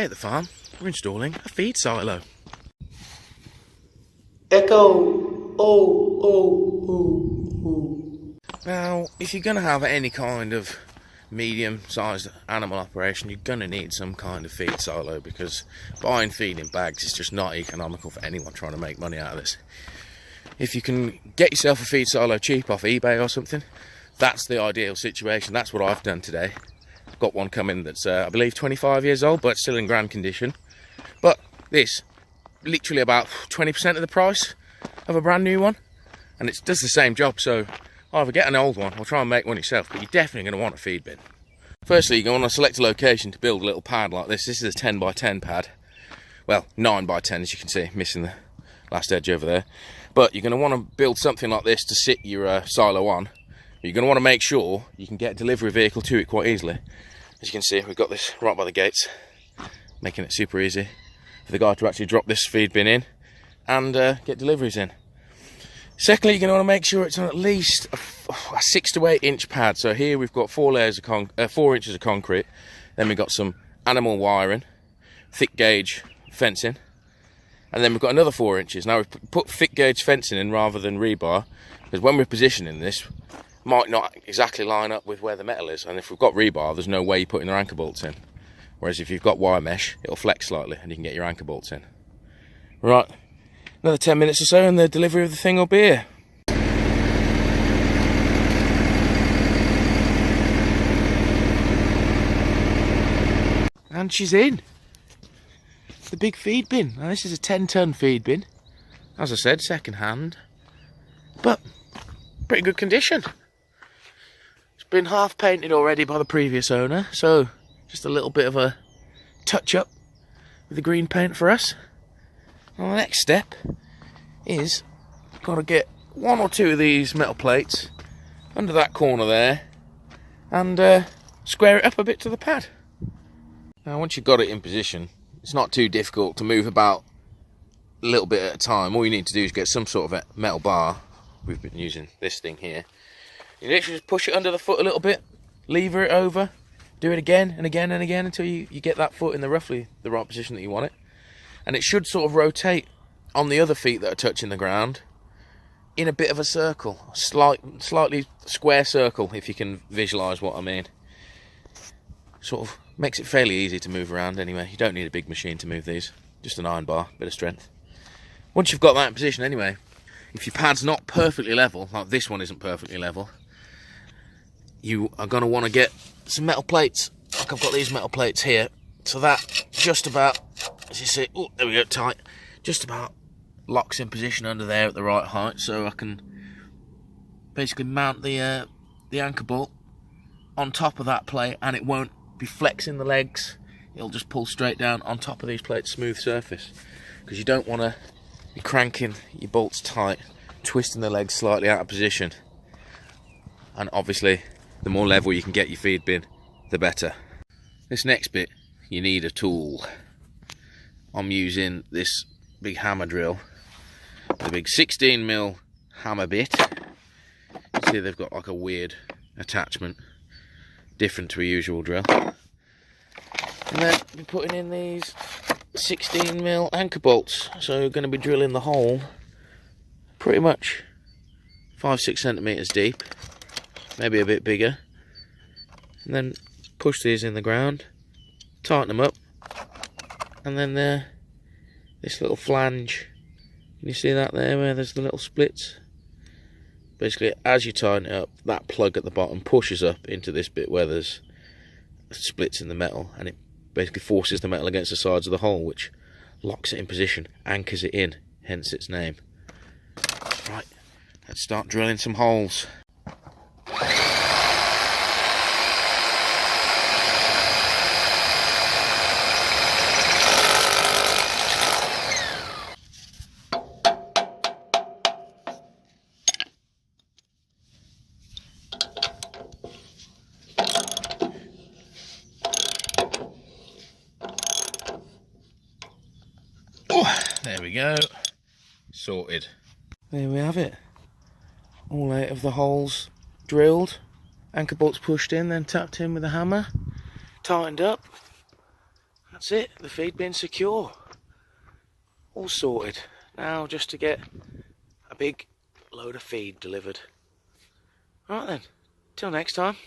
At the farm, we're installing a feed silo. Echo. Oh. Now, if you're going to have any kind of medium-sized animal operation, you're going to need some kind of feed silo, because buying feed in bags is just not economical for anyone trying to make money out of this. If you can get yourself a feed silo cheap off eBay or something, that's the ideal situation. That's what I've done today. Got one coming that's, I believe, 25 years old, but still in grand condition. But this, literally about 20% of the price of a brand new one, and it does the same job. So either get an old one or try and make one yourself, but you're definitely going to want a feed bin. Firstly, you're going to want to select a location to build a little pad like this. This is a 10 by 10 pad. Well, 9 by 10, as you can see, missing the last edge over there. But you're going to want to build something like this to sit your silo on. You're going to want to make sure you can get a delivery vehicle to it quite easily. As you can see, we've got this right by the gates, making it super easy for the guy to actually drop this feed bin in and get deliveries in. Secondly, you're going to want to make sure it's on at least a 6 to 8 inch pad. So here we've got 4 inches of concrete, then we've got some animal wiring, thick gauge fencing, and then we've got another 4 inches. Now we've put thick gauge fencing in rather than rebar, because when we're positioning this, might not exactly line up with where the metal is, and if we've got rebar, there's no way you're putting the anchor bolts in. Whereas if you've got wire mesh, it'll flex slightly and you can get your anchor bolts in. Right, another 10 minutes or so and the delivery of the thing will be here. And she's in. The big feed bin. Now this is a 10-ton feed bin. As I said, second hand, but pretty good condition. Been half painted already by the previous owner, so just a little bit of a touch up with the green paint for us. And the next step is got to get 1 or 2 of these metal plates under that corner there and square it up a bit to the pad. Now once you've got it in position, it's not too difficult to move about a little bit at a time. All you need to do is get some sort of a metal bar. We've been using this thing here. You literally just push it under the foot a little bit, lever it over, do it again and again and again until you get that foot in roughly the right position that you want it. And it should sort of rotate on the other feet that are touching the ground in a bit of a circle, slightly square circle, if you can visualise what I mean. Sort of makes it fairly easy to move around anyway. You don't need a big machine to move these, just an iron bar, bit of strength. Once you've got that in position anyway, if your pad's not perfectly level, like this one isn't perfectly level, you are going to want to get some metal plates, like I've got these metal plates here, so that just about, as you see, oh, there we go, tight, just about locks in position under there at the right height, so I can basically mount the anchor bolt on top of that plate, and it won't be flexing the legs, it'll just pull straight down on top of these plates, smooth surface, because you don't want to be cranking your bolts tight, twisting the legs slightly out of position. And obviously the more level you can get your feed bin, the better. This next bit, you need a tool. I'm using this big hammer drill, the big 16mm hammer bit. You see they've got like a weird attachment, different to a usual drill. And then I'm putting in these 16mm anchor bolts, so we're going to be drilling the hole pretty much 5-6 centimeters deep, maybe a bit bigger, and then push these in the ground, tighten them up, and then this little flange, can you see that there where there's the little splits? Basically as you tighten it up, that plug at the bottom pushes up into this bit where there's splits in the metal, and it basically forces the metal against the sides of the hole, which locks it in position, anchors it in, hence its name. Right, let's start drilling some holes. There we go, sorted. There we have it. All 8 of the holes drilled, anchor bolts pushed in, then tapped in with a hammer, tightened up. that's it, the feed bin secure. All sorted. Now just to get a big load of feed delivered. Right then, till next time.